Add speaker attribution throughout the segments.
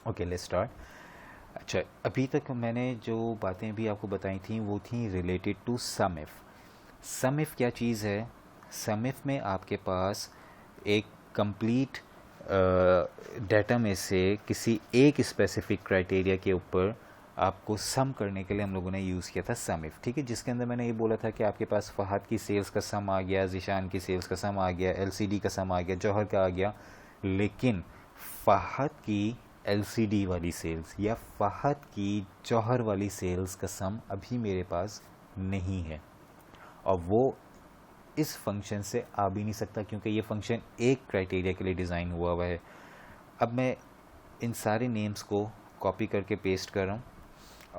Speaker 1: Okay, let's start. अच्छा, अभी तक मैंने जो बातें भी आपको बताई थी वो थी related to SUMIF. SUMIF क्या चीज़ है? सम इफ़ में आपके पास एक कंप्लीट डाटा में से किसी एक स्पेसिफिक क्राइटेरिया के ऊपर आपको सम करने के लिए हम लोगों ने यूज़ किया था सम इफ़, ठीक है। जिसके अंदर मैंने ये बोला था कि आपके पास फ़हद की सेल्स का सम आ गया, ज़ीशान की सेल्स का सम आ गया, एलसीडी का सम आ गया, जौहर का आ गया, लेकिन फ़हद की एलसीडी वाली सेल्स या फ़हद की जौहर वाली सेल्स का सम अभी मेरे पास नहीं है, और वो इस फंक्शन से आ भी नहीं सकता क्योंकि ये फंक्शन एक क्राइटेरिया के लिए डिज़ाइन हुआ हुआ है। अब मैं इन सारे नेम्स को कॉपी करके पेस्ट कर रहा हूँ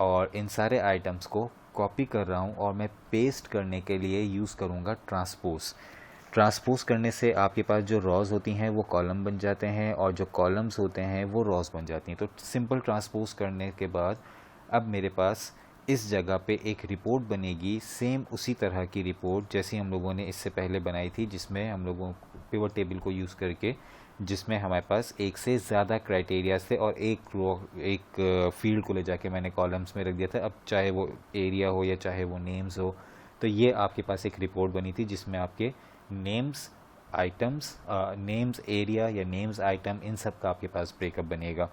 Speaker 1: और इन सारे आइटम्स को कॉपी कर रहा हूँ, और मैं पेस्ट करने के लिए यूज़ करूँगा ट्रांसपोज। ट्रांसपोज करने से आपके पास जो रॉज होती हैं वो कॉलम बन जाते हैं, और जो कॉलम्स होते हैं वो रॉज बन जाती हैं। तो सिंपल ट्रांसपोज करने के बाद अब मेरे पास इस जगह पे एक रिपोर्ट बनेगी, सेम उसी तरह की रिपोर्ट जैसी हम लोगों ने इससे पहले बनाई थी, जिसमें हम लोगों पिवट टेबल को यूज़ करके, जिसमें हमारे पास एक से ज़्यादा क्राइटेरियाज थे और एक फील्ड को ले जाके मैंने कॉलम्स में रख दिया था। अब चाहे वो एरिया हो या चाहे वो नेम्स हो, तो ये आपके पास एक रिपोर्ट बनी थी जिसमें आपके नेम्स आइटम्स, नेम्स एरिया या नेम्स आइटम, इन सब का आपके पास ब्रेकअप बनेगा।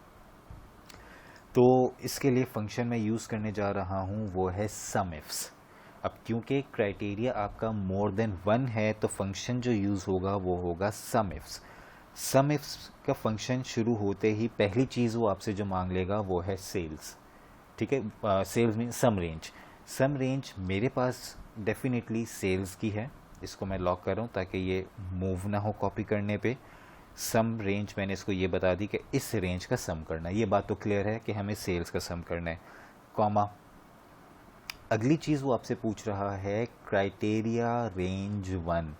Speaker 1: तो इसके लिए फंक्शन मैं यूज़ करने जा रहा हूँ वो है सम इफ्स। अब क्योंकि क्राइटेरिया आपका मोर देन वन है, तो फंक्शन जो यूज़ होगा वो होगा सम इफ्स। सम इफ्स का फंक्शन शुरू होते ही पहली चीज़ वो आपसे जो मांग लेगा वो है सेल्स, ठीक है। सेल्स मीन सम रेंज। सम रेंज मेरे पास डेफिनेटली सेल्स की है, इसको मैं लॉक कर रहा हूँ ताकि ये मूव ना हो कॉपी करने पे। सम रेंज मैंने इसको ये बता दी कि इस रेंज का सम करना है, ये बात तो क्लियर है कि हमें सेल्स का सम करना है। कॉमा, अगली चीज़ वो आपसे पूछ रहा है criteria range one.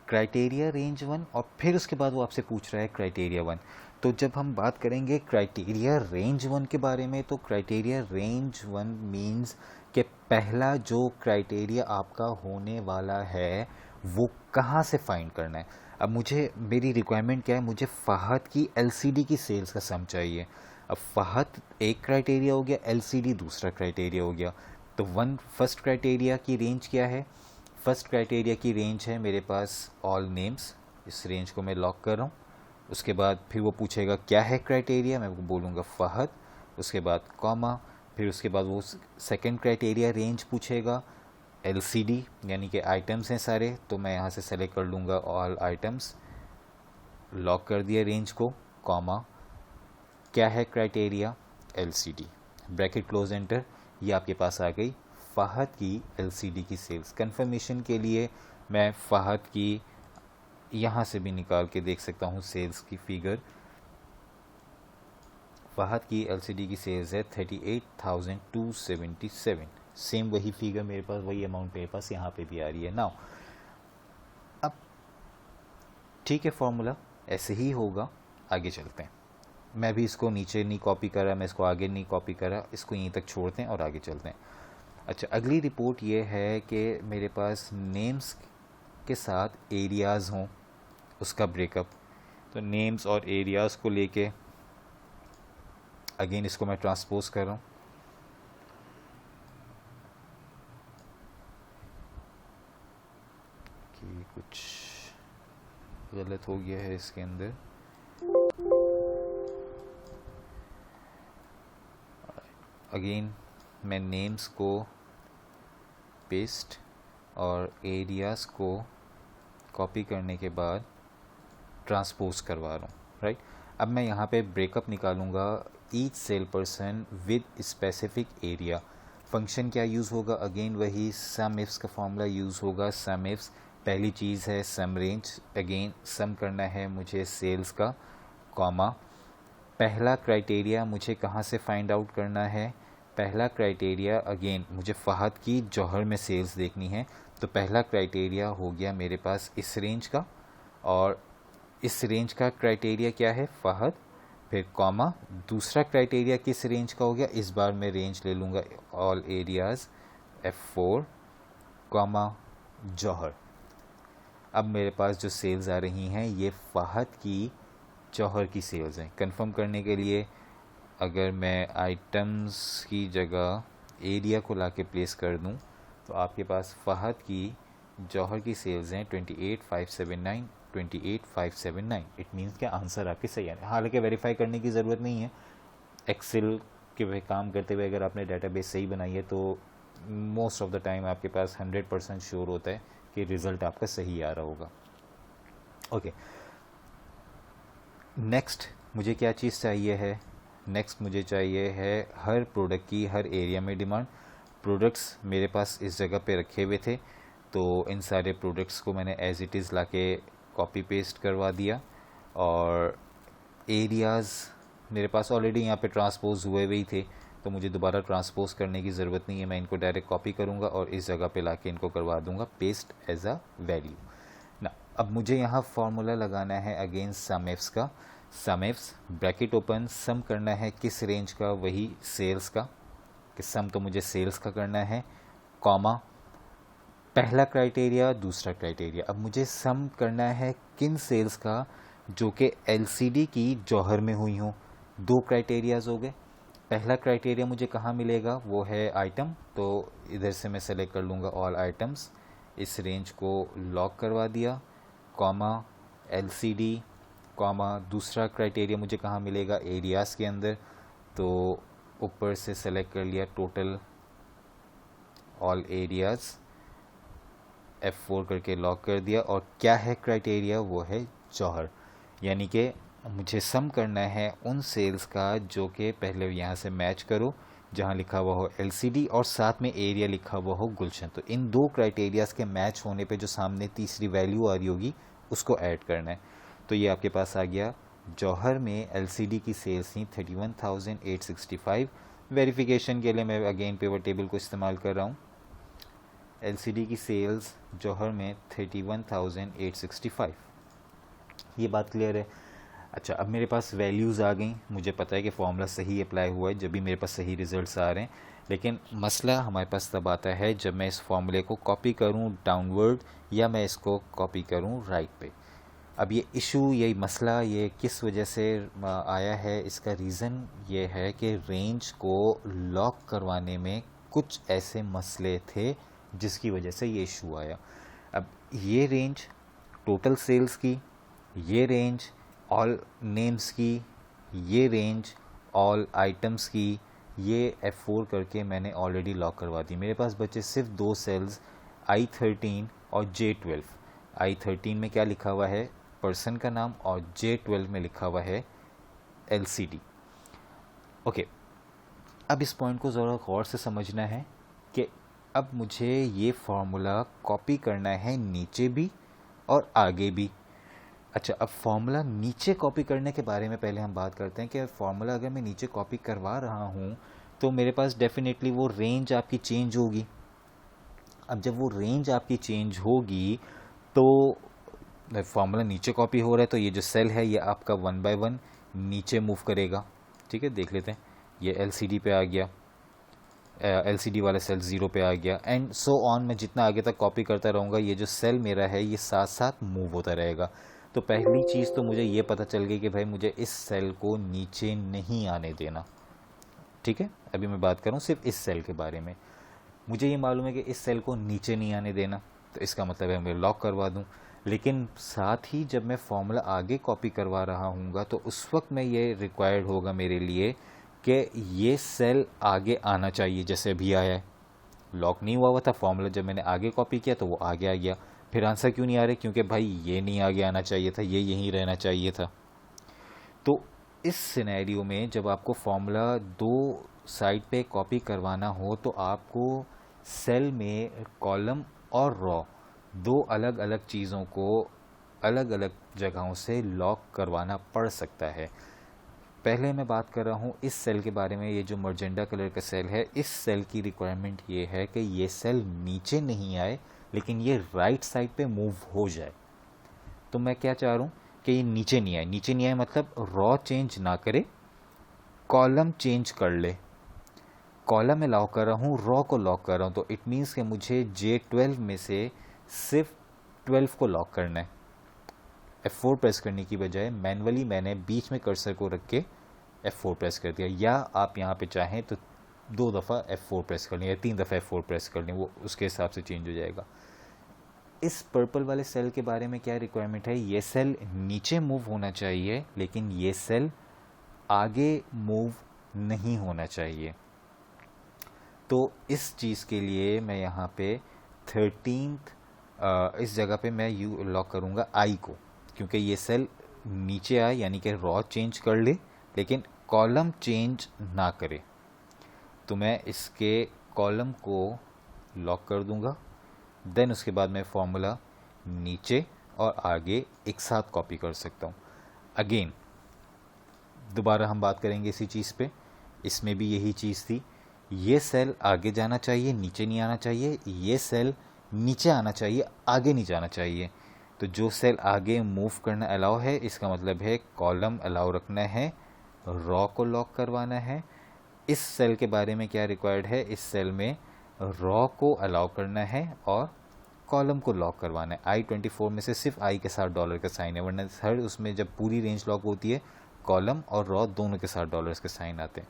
Speaker 1: Criteria range one, और फिर उसके बाद वो आपसे पूछ रहा है क्राइटेरिया वन। तो जब हम बात करेंगे क्राइटेरिया रेंज वन के बारे में, तो क्राइटेरिया रेंज वन मीन्स कि पहला जो क्राइटेरिया आपका होने वाला है वो कहाँ से फाइंड करना है। अब मुझे, मेरी रिक्वायरमेंट क्या है, मुझे फ़हद की एलसीडी की सेल्स का सम चाहिए। अब फ़हद एक क्राइटेरिया हो गया, एलसीडी दूसरा क्राइटेरिया हो गया। तो वन फर्स्ट क्राइटेरिया की रेंज क्या है? फर्स्ट क्राइटेरिया की रेंज है मेरे पास ऑल नेम्स, इस रेंज को मैं लॉक कर रहा हूँ। उसके बाद फिर वो पूछेगा क्या है क्राइटेरिया, मैं बोलूँगा फ़हद। उसके बाद कॉमा, फिर उसके बाद वो सेकंड क्राइटेरिया रेंज पूछेगा एलसीडी, यानी कि आइटम्स हैं सारे, तो मैं यहाँ से सेलेक्ट कर लूँगा ऑल आइटम्स, लॉक कर दिया रेंज को, कॉमा, क्या है criteria LCD, bracket close enter. ये आपके पास आ गई फ़हद की एलसीडी की सेल्स। कंफर्मेशन के लिए मैं फ़हद की यहाँ से भी निकाल के देख सकता हूँ सेल्स की फिगर। फ़हद की एलसीडी की सेल्स है 38,277। सेम वही फिगर मेरे पास, वही अमाउंट मेरे पास यहाँ पे भी आ रही है। नाउ अब ठीक है, फॉर्मूला ऐसे ही होगा, आगे चलते हैं। मैं भी इसको नीचे नहीं कॉपी कर रहा, मैं इसको आगे नहीं कॉपी कर रहा, इसको यहीं तक छोड़ते हैं और आगे चलते हैं। अच्छा, अगली रिपोर्ट ये है कि मेरे पास नेम्स के साथ एरियाज़ हों, उसका ब्रेकअप। तो नेम्स और एरियाज़ को लेके अगेन इसको मैं ट्रांसपोज कर रहा हूँ। कि कुछ गलत हो गया है इसके अंदर। अगेन मैं नेम्स को पेस्ट और एरियाज़ को कॉपी करने के बाद ट्रांसपोज करवा रहा हूँ, राइट। अब मैं यहाँ पे ब्रेकअप निकालूंगा each cell person with specific area. Function क्या यूज़ होगा? अगेन वही सम इफ्स का फॉर्मूला यूज़ होगा। सम इफ्स, पहली चीज़ है सम रेंज, अगेन सम करना है मुझे सेल्स का, कॉमा, पहला क्राइटेरिया मुझे कहाँ से फाइंड आउट करना है? पहला क्राइटेरिया अगेन मुझे फ़हद की जौहर में सेल्स देखनी है, तो पहला क्राइटेरिया हो गया मेरे पास इस रेंज का, और इस रेंज का क्राइटेरिया क्या है? फ़हद, फिर कॉमा, दूसरा क्राइटेरिया किस रेंज का हो गया? इस बार मैं रेंज ले लूँगा ऑल एरियाज़ F4, कॉमा, जौहर। अब मेरे पास जो सेल्स आ रही हैं ये फ़हद की जौहर की सेल्स हैं। कंफर्म करने के लिए अगर मैं आइटम्स की जगह एरिया को लाके प्लेस कर दूं तो आपके पास फ़हद की जौहर की सेल्स हैं 28,579 28,579। इट मीन्स कि आंसर आपके सही है। हालांकि वेरीफाई करने की ज़रूरत नहीं है, एक्सेल के पे काम करते हुए अगर आपने डाटाबेस सही बनाई है तो मोस्ट ऑफ द टाइम आपके पास 100% श्योर होता है कि रिज़ल्ट आपका सही आ रहा होगा। ओके, नेक्स्ट मुझे क्या चीज़ चाहिए है? नेक्स्ट मुझे चाहिए है हर प्रोडक्ट की हर एरिया में डिमांड। प्रोडक्ट्स मेरे पास इस जगह पे रखे हुए थे, तो इन सारे प्रोडक्ट्स को मैंने एज इट इज़ लाके कॉपी पेस्ट करवा दिया, और एरियाज़ मेरे पास ऑलरेडी यहाँ पे ट्रांसपोज हुए हुए ही थे, तो मुझे दोबारा ट्रांसपोज करने की ज़रूरत नहीं है। मैं इनको डायरेक्ट कॉपी करूँगा और इस जगह पे लाके इनको करवा दूँगा पेस्ट एज अ वैल्यू ना। अब मुझे यहाँ फार्मूला लगाना है अगेन सम एफ्स का। सम एफ्स ब्रैकेट ओपन, सम करना है किस रेंज का? वही सेल्स का, कि सम तो मुझे सेल्स का करना है, कॉमा पहला क्राइटेरिया दूसरा क्राइटेरिया। अब मुझे सम करना है किन सेल्स का? जो कि एलसीडी की जौहर में हुई हों। दो क्राइटेरियाज हो गए। पहला क्राइटेरिया मुझे कहाँ मिलेगा? वो है आइटम, तो इधर से मैं सेलेक्ट कर लूँगा ऑल आइटम्स, इस रेंज को लॉक करवा दिया, कॉमा एलसीडी, कॉमा दूसरा क्राइटेरिया मुझे कहाँ मिलेगा? एरियाज़ के अंदर, तो ऊपर से सेलेक्ट कर लिया टोटल ऑल एरियाज़, F4 करके लॉक कर दिया। और क्या है क्राइटेरिया? वो है जौहर, यानी कि मुझे सम करना है उन सेल्स का जो कि पहले यहाँ से मैच करो, जहाँ लिखा हुआ हो एलसीडी और साथ में एरिया लिखा हुआ हो गुलशन। तो इन दो क्राइटेरियाज़ के मैच होने पे जो सामने तीसरी वैल्यू आ रही होगी उसको ऐड करना है। तो ये आपके पास आ गया, जौहर में एलसीडी की सेल्स थी 31,865। वेरिफिकेशन के लिए मैं अगेन पिवट टेबल को इस्तेमाल कर रहा हूँ। एलसीडी की सेल्स जौहर में 31,865। ये बात क्लियर है? अच्छा, अब मेरे पास वैल्यूज़ आ गई, मुझे पता है कि फॉर्मूला सही अप्लाई हुआ है जब भी मेरे पास सही रिजल्ट्स आ रहे हैं। लेकिन मसला हमारे पास तब आता है जब मैं इस फॉर्मूले को कॉपी करूं डाउनवर्ड या मैं इसको कॉपी करूं राइट पे। अब ये इशू, ये मसला, ये किस वजह से आया है? इसका रीज़न ये है कि रेंज को लॉक करवाने में कुछ ऐसे मसले थे जिसकी वजह से ये इशू आया। अब ये रेंज टोटल सेल्स की, ये रेंज ऑल नेम्स की, ये रेंज ऑल आइटम्स की, ये F4 करके मैंने ऑलरेडी लॉक करवा दी। मेरे पास बचे सिर्फ दो सेल्स I13 और J12। I13 में क्या लिखा हुआ है? पर्सन का नाम, और J12 में लिखा हुआ है LCD। ओके, अब इस पॉइंट को ज़रा गौर से समझना है कि अब मुझे ये फार्मूला कॉपी करना है नीचे भी और आगे भी। अच्छा, अब फार्मूला नीचे कॉपी करने के बारे में पहले हम बात करते हैं कि फार्मूला अगर मैं नीचे कॉपी करवा रहा हूँ तो मेरे पास डेफिनेटली वो रेंज आपकी चेंज होगी। अब जब वो रेंज आपकी चेंज होगी तो फार्मूला नीचे कॉपी हो रहा है, तो ये जो सेल है ये आपका 1 बाय 1 नीचे मूव करेगा। ठीक है, देख लेते हैं। ये LCD पे आ गया, LCD वाला सेल 0 पे आ गया, एंड सो ऑन। मैं जितना आगे तक कॉपी करता रहूँगा ये जो सेल मेरा है ये साथ साथ मूव होता रहेगा। तो पहली चीज़ तो मुझे ये पता चल गई कि भाई मुझे इस सेल को नीचे नहीं आने देना। ठीक है, अभी मैं बात करूँ सिर्फ इस सेल के बारे में। मुझे ये मालूम है कि इस सेल को नीचे नहीं आने देना, तो इसका मतलब है मैं लॉक करवा दूँ। लेकिन साथ ही जब मैं फॉर्मूला आगे कॉपी करवा रहा हूँगा तो उस वक्त में ये रिक्वायर्ड होगा मेरे लिए कि ये सेल आगे आना चाहिए, जैसे अभी आया है। लॉक नहीं हुआ था फॉर्मूला, जब मैंने आगे कॉपी किया तो वो आगे आ गया। फिर आंसर क्यों नहीं आ रहे? क्योंकि भाई ये नहीं आगे आना चाहिए था, ये यहीं रहना चाहिए था। तो इस सिनेरियो में जब आपको फॉर्मूला दो साइड पे कॉपी करवाना हो तो आपको सेल में कॉलम और रॉ दो अलग अलग चीज़ों को अलग अलग जगहों से लॉक करवाना पड़ सकता है। पहले मैं बात कर रहा हूँ इस सेल के बारे में। ये जो मर्जेंडा कलर का सेल है, इस सेल की रिक्वायरमेंट ये है कि ये सेल नीचे नहीं आए लेकिन ये राइट साइड पे मूव हो जाए। तो मैं क्या चाह रहा हूँ कि ये नीचे नहीं आए। नीचे नहीं आए मतलब रॉ चेंज ना करे, कॉलम चेंज कर ले। कॉलम में लॉक कर रहा हूँ, रॉ को लॉक कर रहा हूँ, तो इट मीन्स कि मुझे J12 में से सिर्फ 12 को लॉक करना है। F4 प्रेस करने की बजाय मैनुअली मैंने बीच में कर्सर को रख के F4 प्रेस कर दिया, या आप यहाँ पे चाहें तो 2 दफ़ा F4 प्रेस कर लें या 3 दफ़ा F4 प्रेस कर लें, वो उसके हिसाब से चेंज हो जाएगा। इस पर्पल वाले सेल के बारे में क्या रिक्वायरमेंट है, ये सेल नीचे मूव होना चाहिए लेकिन ये सेल आगे मूव नहीं होना चाहिए। तो इस चीज़ के लिए मैं यहाँ पे 13th इस जगह पे मैं यू लॉक करूँगा आई को, क्योंकि ये सेल नीचे आए यानी कि रॉ चेंज कर ले लेकिन कॉलम चेंज ना करे। तो मैं इसके कॉलम को लॉक कर दूंगा, देन उसके बाद मैं फॉर्मूला नीचे और आगे एक साथ कॉपी कर सकता हूँ। अगेन दोबारा हम बात करेंगे इसी चीज़ पे, इसमें भी यही चीज़ थी, ये सेल आगे जाना चाहिए नीचे नहीं आना चाहिए, ये सेल नीचे आना चाहिए आगे नहीं जाना चाहिए। तो जो सेल आगे मूव करना अलाउ है इसका मतलब है कॉलम अलाउ रखना है, रॉ को लॉक करवाना है। इस सेल के बारे में क्या रिक्वायर्ड है, इस सेल में रॉ को अलाउ करना है और कॉलम को लॉक करवाना है। I24 में से सिर्फ आई के साथ डॉलर का साइन है, वरना हर उसमें जब पूरी रेंज लॉक होती है कॉलम और रॉ दोनों के साथ डॉलर्स के साइन आते हैं।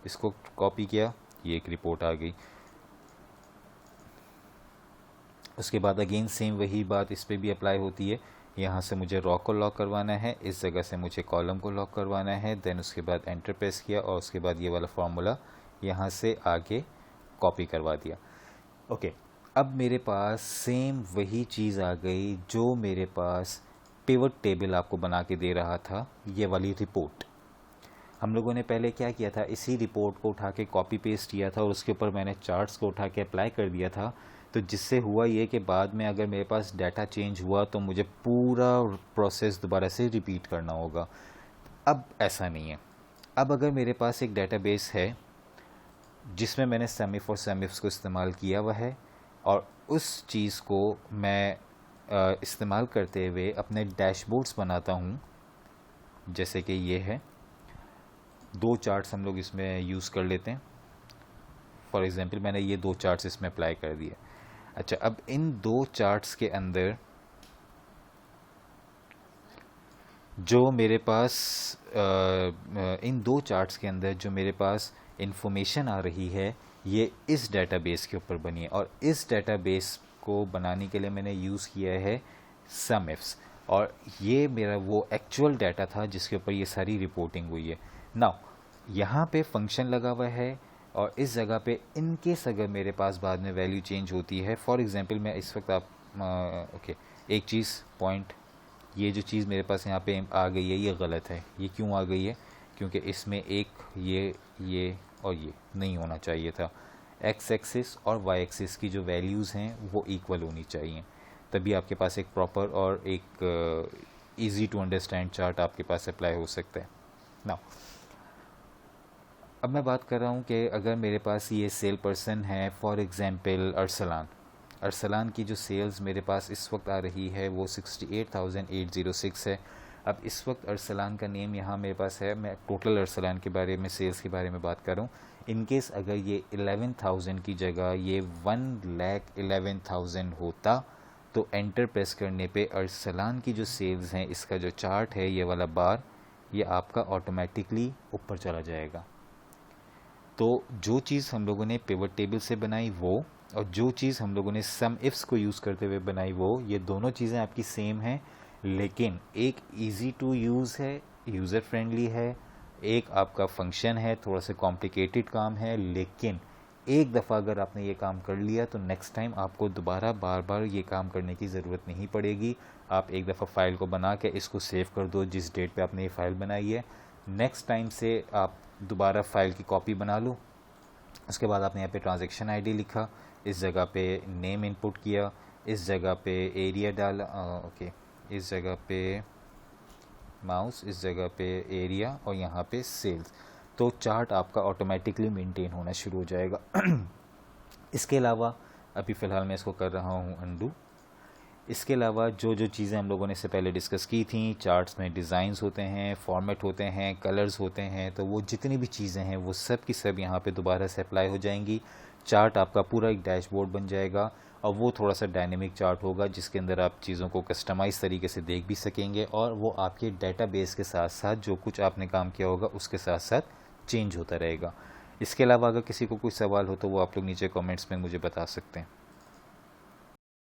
Speaker 1: इसको कॉपी किया, ये एक रिपोर्ट आ गई। उसके बाद अगेन सेम वही बात इस पर भी अप्लाई होती है, यहाँ से मुझे रॉ को लॉक करवाना है, इस जगह से मुझे कॉलम को लॉक करवाना है, देन उसके बाद एंटर प्रेस किया और उसके बाद ये वाला फार्मूला यहाँ से आगे कॉपी करवा दिया। ओके, अब मेरे पास सेम वही चीज़ आ गई जो मेरे पास पिवट टेबल आपको बना के दे रहा था, ये वाली रिपोर्ट। हम लोगों ने पहले क्या किया था, इसी रिपोर्ट को उठा के कॉपी पेस्ट किया था और उसके ऊपर मैंने चार्ट्स को उठा के अप्लाई कर दिया था। तो जिससे हुआ ये कि बाद में अगर मेरे पास डाटा चेंज हुआ तो मुझे पूरा प्रोसेस दोबारा से रिपीट करना होगा। अब ऐसा नहीं है। अब अगर मेरे पास एक डेटाबेस है जिसमें मैंने समिफ और समिफ्स को इस्तेमाल किया हुआ है और उस चीज़ को मैं इस्तेमाल करते हुए अपने डैशबोर्ड्स बनाता हूँ, जैसे कि ये है, 2 चार्ट्स हम लोग इसमें यूज़ कर लेते हैं। फॉर एग्ज़ाम्पल मैंने ये 2 चार्ट्स इसमें अप्लाई कर दिए। अच्छा, अब इन 2 चार्ट्स के अंदर जो मेरे पास इन 2 चार्ट्स के अंदर जो मेरे पास इंफॉर्मेशन आ रही है ये इस डेटाबेस के ऊपर बनी है और इस डेटाबेस को बनाने के लिए मैंने यूज़ किया है समिफ्स, और ये मेरा वो एक्चुअल डाटा था जिसके ऊपर ये सारी रिपोर्टिंग हुई है। नाउ यहाँ पे फंक्शन लगा हुआ है और इस जगह पे इनकेस अगर मेरे पास बाद में वैल्यू चेंज होती है, फॉर एग्जांपल मैं इस वक्त आप ओके एक चीज़ पॉइंट, ये जो चीज़ मेरे पास यहाँ पे आ गई है ये गलत है। ये क्यों आ गई है, क्योंकि इसमें एक ये और ये नहीं होना चाहिए था। एक्स एक्सिस और वाई एक्सिस की जो वैल्यूज़ हैं वो इक्वल होनी चाहिए, तभी आपके पास एक प्रॉपर और एक ईजी टू अंडरस्टैंड चार्ट आपके पास अप्लाई हो सकता है। नाउ अब मैं बात कर रहा हूँ कि अगर मेरे पास ये सेल पर्सन है, फॉर एग्ज़ाम्पल अरसलान की जो सेल्स मेरे पास इस वक्त आ रही है वो 68,806 है। अब इस वक्त अरसलान का नेम यहाँ मेरे पास है, मैं टोटल अरसलान के बारे में, सेल्स के बारे में बात कर रहा हूँ। इनकेस अगर ये 11,000 की जगह ये 1,11,000 होता तो एंटर प्रेस करने पे अरसलान की जो सेल्स हैं, इसका जो चार्ट है ये वाला बार, ये आपका ऑटोमेटिकली ऊपर चला जाएगा। तो जो चीज़ हम लोगों ने पिवट टेबल से बनाई वो, और जो चीज़ हम लोगों ने सम इफ्स को यूज़ करते हुए बनाई वो, ये दोनों चीज़ें आपकी सेम हैं, लेकिन एक इजी टू यूज़ है, यूज़र फ्रेंडली है, एक आपका फंक्शन है, थोड़ा सा कॉम्प्लिकेटेड काम है, लेकिन एक दफ़ा अगर आपने ये काम कर लिया तो नेक्स्ट टाइम आपको दोबारा बार बार ये काम करने की ज़रूरत नहीं पड़ेगी। आप एक दफ़ा फ़ाइल को बना के इसको सेव कर दो जिस डेट पे आपने ये फ़ाइल बनाई है, नेक्स्ट टाइम से आप दोबारा फ़ाइल की कॉपी बना लो। उसके बाद आपने यहाँ पे ट्रांजैक्शन आईडी लिखा, इस जगह पे नेम इनपुट किया, इस जगह पे एरिया डाला, ओके इस जगह पे माउस, इस जगह पे एरिया और यहाँ पे सेल्स, तो चार्ट आपका ऑटोमेटिकली मेंटेन होना शुरू हो जाएगा। इसके अलावा अभी फ़िलहाल मैं इसको कर रहा हूँ अंडू। इसके अलावा जो जो चीज़ें हम लोगों ने इससे पहले डिस्कस की थी, चार्ट्स में डिज़ाइंस होते हैं, फॉर्मेट होते हैं, कलर्स होते हैं, तो वो जितनी भी चीज़ें हैं वो सब की सब यहाँ पे दोबारा से अप्लाई हो जाएंगी। चार्ट आपका पूरा एक डैशबोर्ड बन जाएगा, और वो थोड़ा सा डायनेमिक चार्ट होगा जिसके अंदर आप चीज़ों को कस्टमाइज़ तरीके से देख भी सकेंगे, और वो आपके डेटाबेस के साथ साथ जो कुछ आपने काम किया होगा उसके साथ साथ चेंज होता रहेगा। इसके अलावा अगर किसी को कोई सवाल हो तो वो आप लोग नीचे कमेंट्स में मुझे बता सकते हैं।